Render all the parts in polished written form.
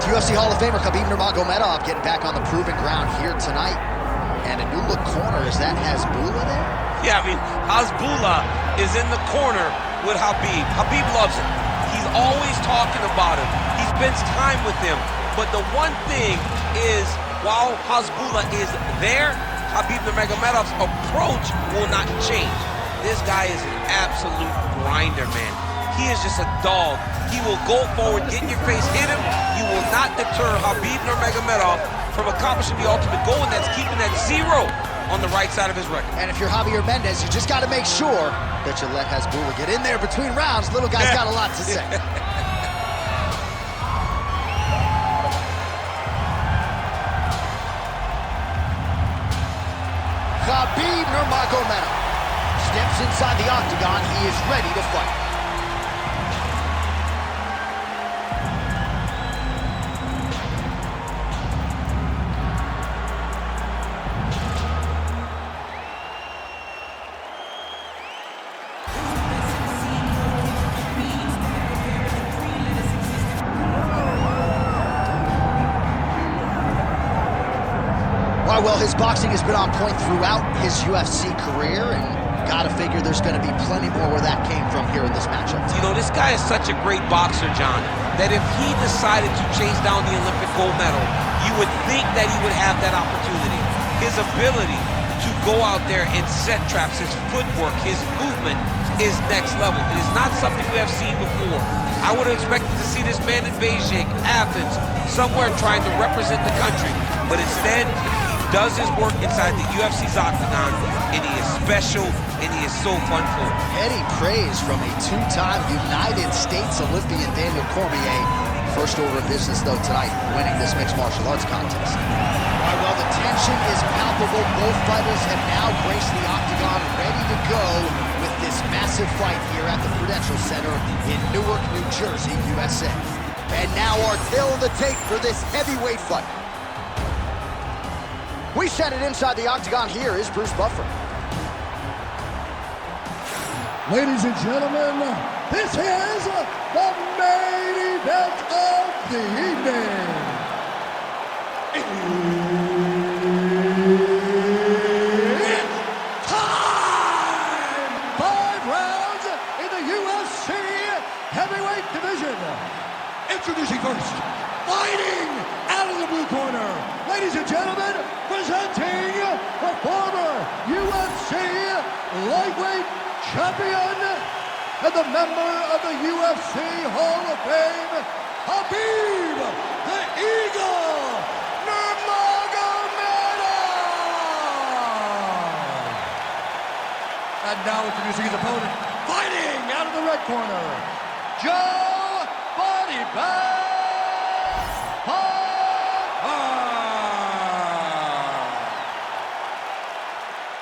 UFC Hall of Famer Khabib Nurmagomedov getting back on the proven ground here tonight. And a new look corner, is that Hasbulla there? Yeah, I mean, Hasbulla is in the corner with Khabib. Khabib loves him. He's always talking about him. He spends time with him. But the one thing is, while Hasbulla is there, Khabib Nurmagomedov's approach will not change. This guy is an absolute grinder, man. He is just a dog. He will go forward, get in your face, hit him. You will not deter Khabib Nurmagomedov from accomplishing the ultimate goal, and that's keeping that 0 on the right side of his record. And if you're Javier Mendez, you just got to make sure that you let Hasbulla get in there between rounds. Little guy's got a lot to say. Khabib Nurmagomedov steps inside the octagon. He is ready to fight. Well, his boxing has been on point throughout his UFC career, and gotta figure there's gonna be plenty more where that came from here in this matchup. You know, this guy is such a great boxer, John, that if he decided to chase down the Olympic gold medal, you would think that he would have that opportunity. His ability to go out there and set traps, his footwork, his movement is next level. It is not something we have seen before. I would have expected to see this man in Beijing, Athens, somewhere trying to represent the country, but instead, does his work inside the UFC's octagon, and he is special, and he is so fun for him. Heady praise from a two-time United States Olympian, Daniel Cormier. First order of business, though, tonight, winning this mixed martial arts contest. All right, well, the tension is palpable. Both fighters have now graced the octagon, ready to go with this massive fight here at the Prudential Center in Newark, New Jersey, USA. And now our tale of the tape for this heavyweight fight. We send it inside the octagon. Here is Bruce Buffer. Ladies and gentlemen, this is the main event of the evening. It's time! 5 rounds in the UFC heavyweight division. Introducing first, fighting out of the blue corner, ladies and gentlemen, presenting the former UFC lightweight champion and the member of the UFC Hall of Fame, Khabib the Eagle Nurmagomedov! And now introducing his opponent, fighting out of the red corner, Joe Body Bag.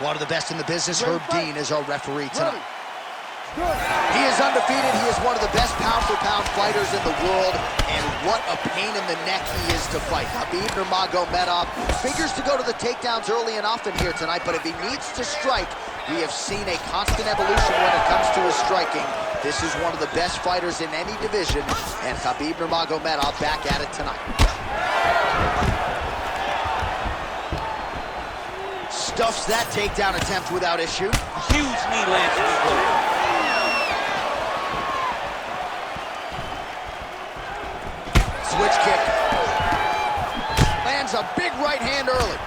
One of the best in the business, Herb Dean, is our referee tonight. He is undefeated. He is one of the best pound-for-pound fighters in the world, and what a pain in the neck he is to fight. Khabib Nurmagomedov figures to go to the takedowns early and often here tonight, but if he needs to strike, we have seen a constant evolution when it comes to his striking. This is one of the best fighters in any division, and Khabib Nurmagomedov back at it tonight. Stuffs that takedown attempt without issue. Huge knee lands from the corner. Switch kick. Lands a big right hand early.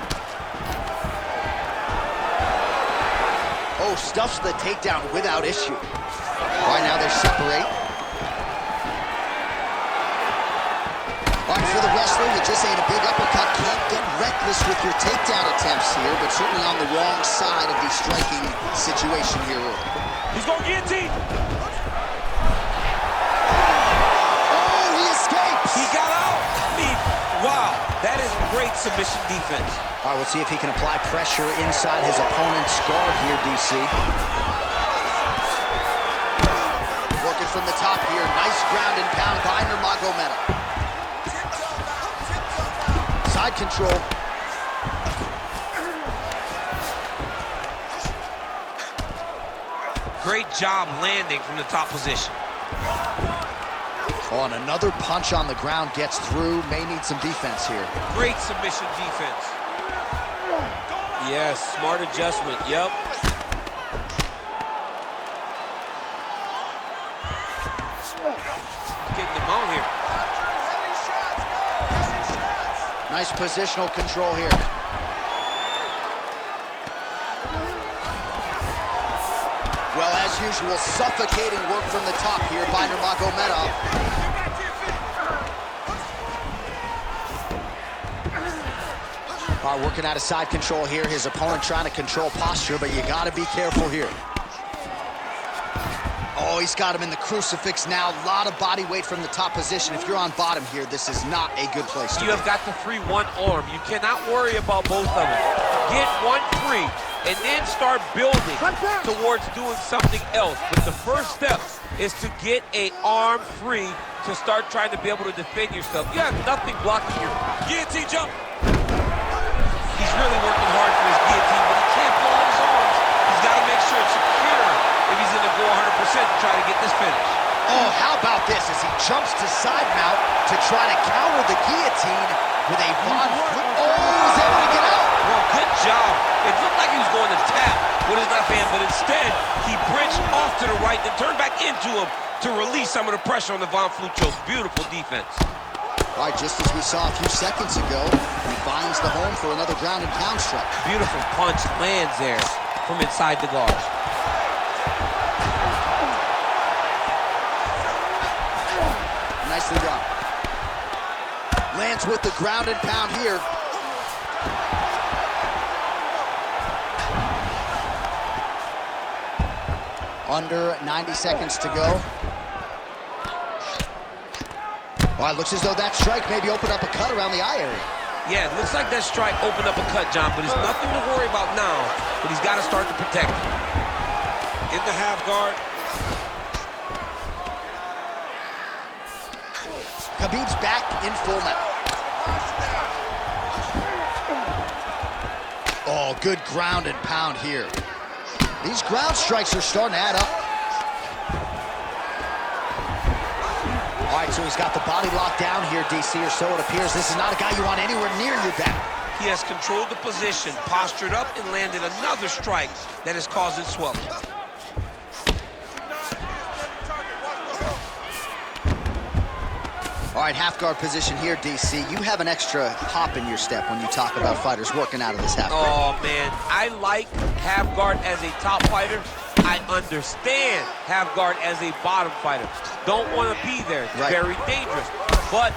Oh, stuffs the takedown without issue. All right, now they separate. All right, for the wrestler, you just ate a big uppercut. Can't get reckless with your takedown attempts here, but certainly on the wrong side of the striking situation here. He's going to guillotine. Oh, he escapes. He got out. I mean, wow, that is great submission defense. All right, we'll see if he can apply pressure inside his opponent's guard here, DC. Working from the top here. Nice ground and pound by Nurmagomedov. Side control. Great job landing from the top position. Oh, and another punch on the ground gets through. May need some defense here. Great submission defense. Yes, smart adjustment, yep. Getting them on here. Nice positional control here. Well, as usual, suffocating work from the top here by Nurmagomedov. Working out of side control here. His opponent trying to control posture, but you got to be careful here. Oh, he's got him in the crucifix now. A lot of body weight from the top position. If you're on bottom here, this is not a good place to be. You have got to free one arm. You cannot worry about both of them. Get one free, and then start building towards doing something else. But the first step is to get an arm free to start trying to be able to defend yourself. You have nothing blocking you. Guillotine jump. He's really working hard for his guillotine, but he can't pull on his arms. He's got to make sure it's secure if he's going to go 100% to try to get this finish. Oh, how about this as he jumps to side mount to try to counter the guillotine with a Von Flip. Oh, he's able to get out. Well, good job. It looked like he was going to tap with his left hand, but instead he bridged off to the right, then turned back into him to release some of the pressure on the Von Flip choke. Beautiful defense. All right, just as we saw a few seconds ago, he finds the home for another ground and pound strike. Beautiful punch lands there from inside the guard. Nicely done. Lands with the ground and pound here. Under 90 seconds to go. Well, it looks as though that strike maybe opened up a cut around the eye area. Yeah, it looks like that strike opened up a cut, John, but it's nothing to worry about now, but he's got to start to protect it. In the half guard. Khabib's back in full now. Oh, good ground and pound here. These ground strikes are starting to add up. All right, so he's got the body locked down here, DC, or so it appears. This is not a guy you want anywhere near your back. He has controlled the position, postured up, and landed another strike that is causing swelling. All right, half guard position here, DC. You have an extra hop in your step when you talk about fighters working out of this half guard. Oh, man, I like half guard as a top fighter. I understand half guard as a bottom fighter. Don't want to be there. It's very dangerous. But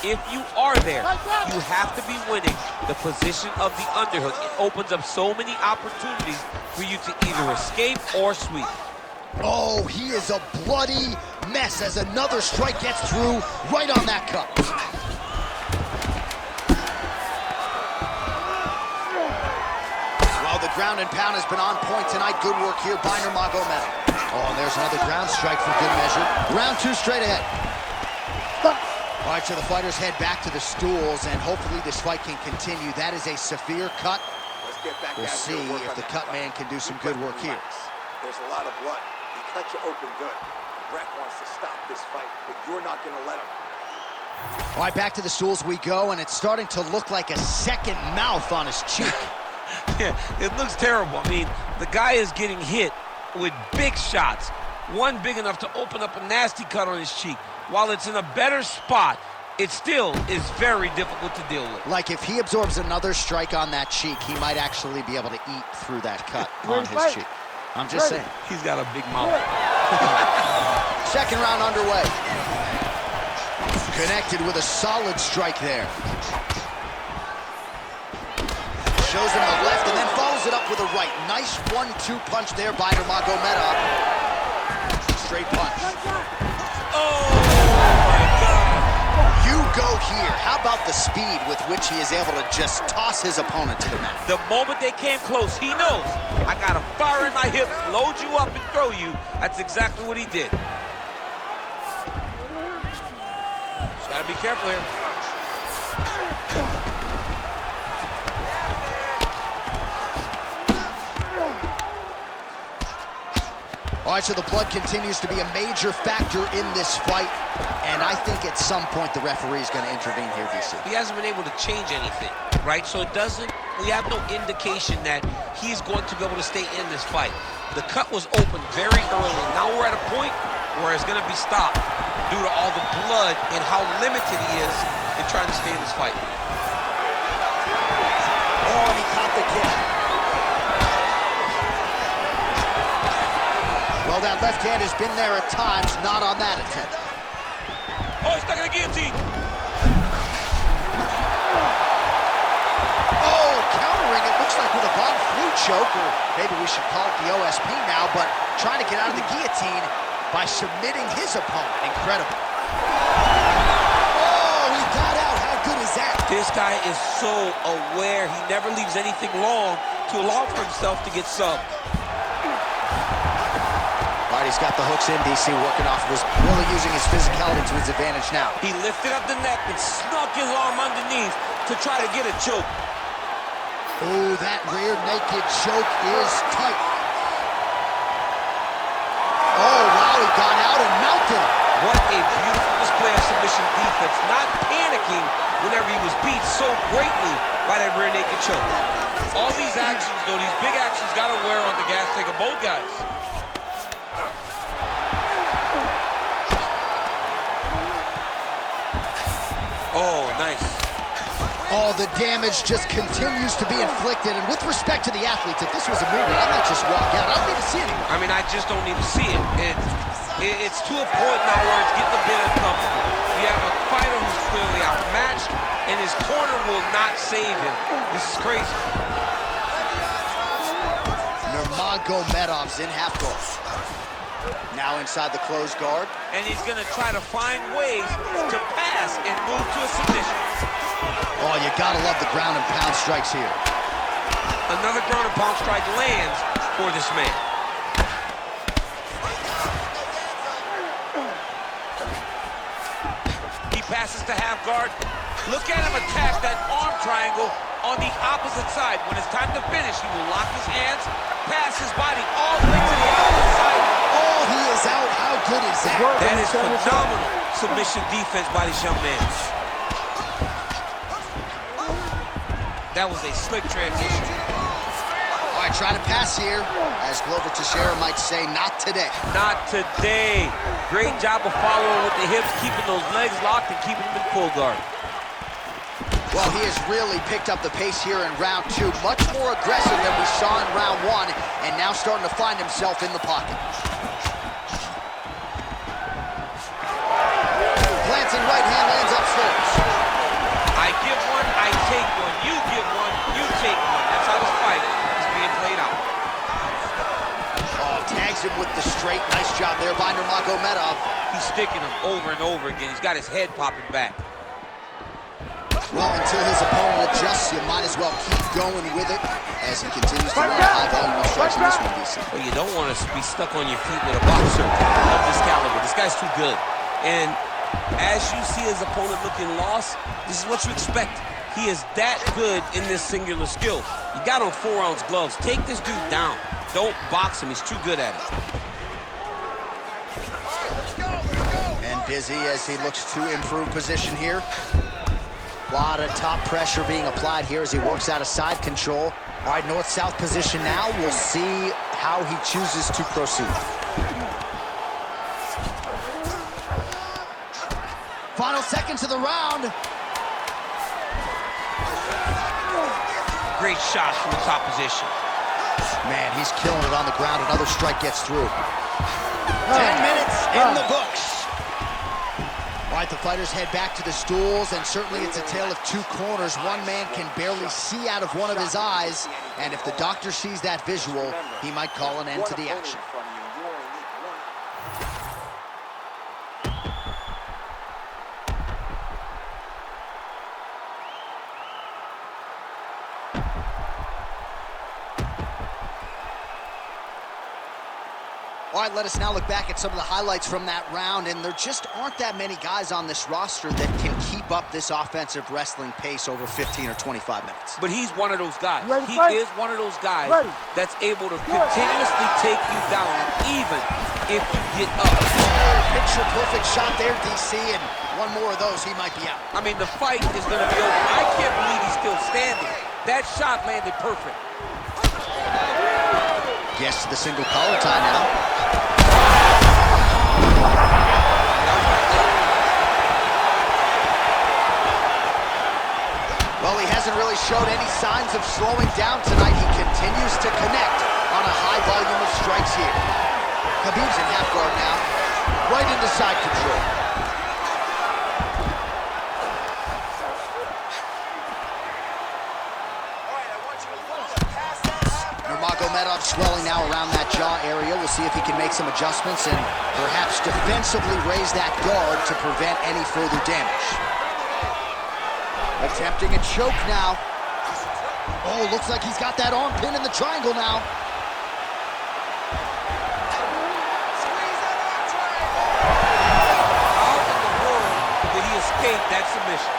if you are there, you have to be winning the position of the underhook. It opens up so many opportunities for you to either escape or sweep. Oh, he is a bloody mess as another strike gets through right on that cup. Well, the ground and pound has been on point tonight. Good work here by Nurmagomedov. Oh, and there's another ground strike for good measure. Round two straight ahead. All right, so the fighters head back to the stools, and hopefully this fight can continue. That is a severe cut. We'll see if the cut man can do some good work here. There's a lot of blood. He cut you open good. Brett wants to stop this fight, but you're not going to let him. All right, back to the stools we go, and it's starting to look like a second mouth on his cheek. Yeah, it looks terrible. I mean, the guy is getting hit with big shots. One big enough to open up a nasty cut on his cheek. While it's in a better spot, it still is very difficult to deal with. Like if he absorbs another strike on that cheek, he might actually be able to eat through that cut on his cheek. I'm just saying. He's got a big mouth. Second round underway. Connected with a solid strike there. Shows him the left and then follows it up with a right. Nice 1-2 punch there by Nurmagomedov. Straight punch. Oh, my God. You go here. How about the speed with which he is able to just toss his opponent to the mat? The moment they came close, he knows. I got a fire in my hip, load you up and throw you. That's exactly what he did. Just gotta be careful here. All All right, so the blood continues to be a major factor in this fight, and I think at some point the referee is going to intervene here, DC. He hasn't been able to change anything, right? So we have no indication that he's going to be able to stay in this fight. The cut was open very early. Now we're at a point where it's going to be stopped due to all the blood and how limited he is in trying to stay in this fight. Oh, and he caught the kick. Well, that left hand has been there at times, not on that attempt. Oh, he's stuck in the guillotine. Oh, countering, it looks like with a Von Flue choke, or maybe we should call it the OSP now, but trying to get out of the guillotine by submitting his opponent. Incredible. Oh, he got out. How good is that? This guy is so aware. He never leaves anything long to allow for himself to get subbed. All right, he's got the hooks in, DC, working off of his, really using his physicality to his advantage now. He lifted up the neck and snuck his arm underneath to try to get a choke. Oh, that rear naked choke is tight. Oh, wow, he got out and mounted him. What a beautiful display of submission defense. Not panicking whenever he was beat so greatly by that rear naked choke. All these actions, though, these big actions, got to wear on the gas tank of both guys. Oh, nice. Oh, the damage just continues to be inflicted. And with respect to the athletes, if this was a movie, I might just walk out. I don't need to see it anymore. I mean, I just don't need to see it. It's to a point now where it's getting a bit uncomfortable. You have a fighter who's clearly outmatched, and his corner will not save him. This is crazy. Nurmagomedov's in half guard. Now inside the closed guard. And he's going to try to find ways to pass and move to a submission. Oh, you gotta love the ground and pound strikes here. Another ground and pound strike lands for this man. He passes to half guard. Look at him attack that arm triangle on the opposite side. When it's time to finish, he will lock his hands, pass his body all the way to the opposite side. Oh, he is out. How good is that? That is phenomenal submission defense by this young man. That was a slick transition. All right, trying to pass here. As Glover Teixeira might say, not today. Not today. Great job of following with the hips, keeping those legs locked and keeping them in full guard. Well, he has really picked up the pace here in round two. Much more aggressive than we saw in round one, and now starting to find himself in the pocket. Glancing right hand lands upstairs. I give one, I take one. You give one, you take one. That's how this fight is being played out. Oh, tags him with the straight. Nice job there by Nurmagomedov. He's sticking him over and over again. He's got his head popping back. Well, until his opponent adjusts, you might as well keep going with it as he continues to land high volume of strikes in this one, DC. Well, you don't want to be stuck on your feet with a boxer of this caliber. This guy's too good. And as you see his opponent looking lost, this is what you expect. He is that good in this singular skill. You got on 4-ounce gloves. Take this dude down. Don't box him. He's too good at it. And busy as he looks to improve position here. A lot of top pressure being applied here as he works out of side control. All right, north-south position now. We'll see how he chooses to proceed. Final seconds of the round. Great shots from the top position. Man, he's killing it on the ground. Another strike gets through. 10 minutes in the books. All right, the fighters head back to the stools, and certainly it's a tale of two corners. One man can barely see out of one of his eyes, and if the doctor sees that visual, he might call an end to the action. All right, let us now look back at some of the highlights from that round, and there just aren't that many guys on this roster that can keep up this offensive wrestling pace over 15 or 25 minutes. But he's one of those guys. He is one of those guys that's able to continuously take you down, even if you get up. Picture-perfect shot there, DC, and one more of those, he might be out. I mean, the fight is going to be over. I can't believe he's still standing. That shot landed perfect. Gets to the single collar tie now. Well, he hasn't really showed any signs of slowing down tonight. He continues to connect on a high volume of strikes here. Khabib's in half guard now, right into side control. Nurmagomedov swelling now around that jaw area. We'll see if he can make some adjustments and perhaps defensively raise that guard to prevent any further damage. Attempting a choke now. Oh, looks like he's got that arm pin in the triangle now. How in the world did he escape that submission?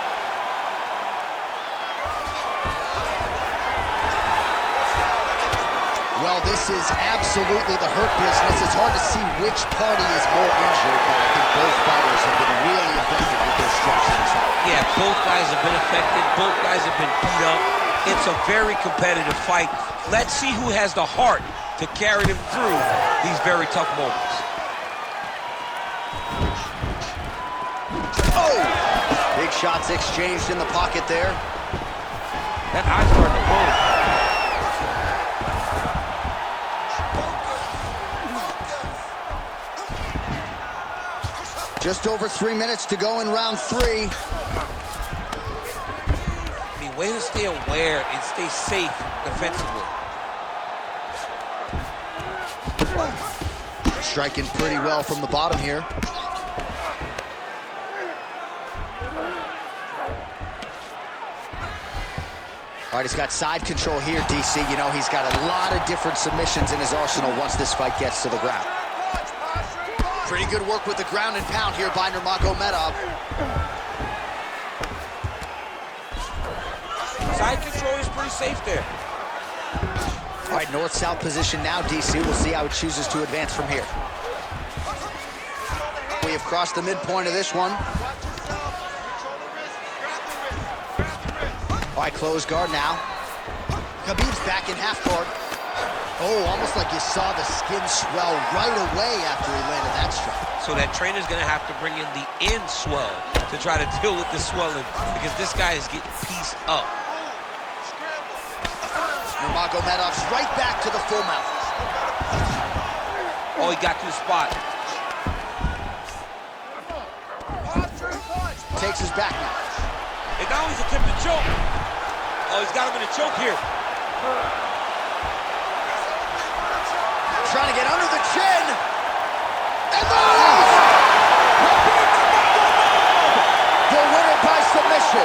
Well, this is absolutely the hurt business. It's hard to see which party is more injured, but I think both fighters have been really affected with their strikes in this fight. Yeah, both guys have been affected. Both guys have been beat up. It's a very competitive fight. Let's see who has the heart to carry them through these very tough moments. Oh! Big shots exchanged in the pocket there. That eye's starting to move. Just over 3 minutes to go in round 3. I mean, way to stay aware and stay safe defensively. Striking pretty well from the bottom here. All right, he's got side control here, DC. You know, he's got a lot of different submissions in his arsenal once this fight gets to the ground. Pretty good work with the ground and pound here by Nurmagomedov. Side control is pretty safe there. All right, north-south position now, DC. We'll see how it chooses to advance from here. We have crossed the midpoint of this one. All right, closed guard now. Khabib's back in half guard. Oh, almost like you saw the skin swell right away after he landed that strike. So that trainer's gonna have to bring in the in swell to try to deal with the swelling because this guy is getting pieced up. Nurmagomedov's right back to the full mount. Oh, he got to the spot. Takes his back now. And now he's attempting to choke. Oh, he's got him in a choke here. Trying to get under the chin. And there it is! The winner by submission.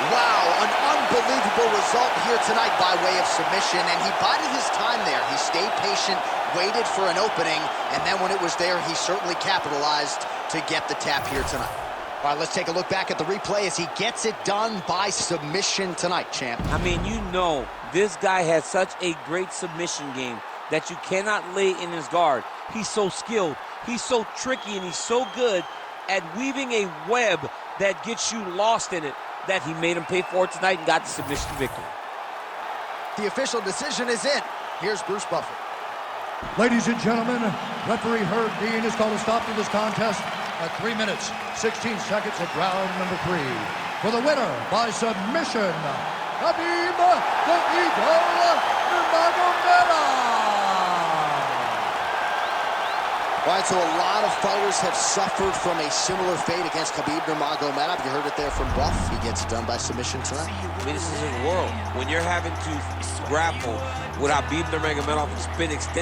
Wow, an unbelievable result here tonight by way of submission, and he bided his time there. He stayed patient, waited for an opening, and then when it was there, he certainly capitalized to get the tap here tonight. All right, let's take a look back at the replay as he gets it done by submission tonight, champ. I mean, you know, this guy has such a great submission game that you cannot lay in his guard. He's so skilled, he's so tricky, and he's so good at weaving a web that gets you lost in it that he made him pay for it tonight and got the submission victory. The official decision is in. Here's Bruce Buffer. Ladies and gentlemen, referee Herb Dean has called a stop to this contest at 3 minutes, 16 seconds of round number 3. For the winner by submission, Khabib the Eagle Nurmagomedov. All right, so a lot of fighters have suffered from a similar fate against Khabib Nurmagomedov. You heard it there from Buff. He gets it done by submission tonight. I mean, this is his world. When you're having to grapple with Khabib Nurmagomedov, it's been extended.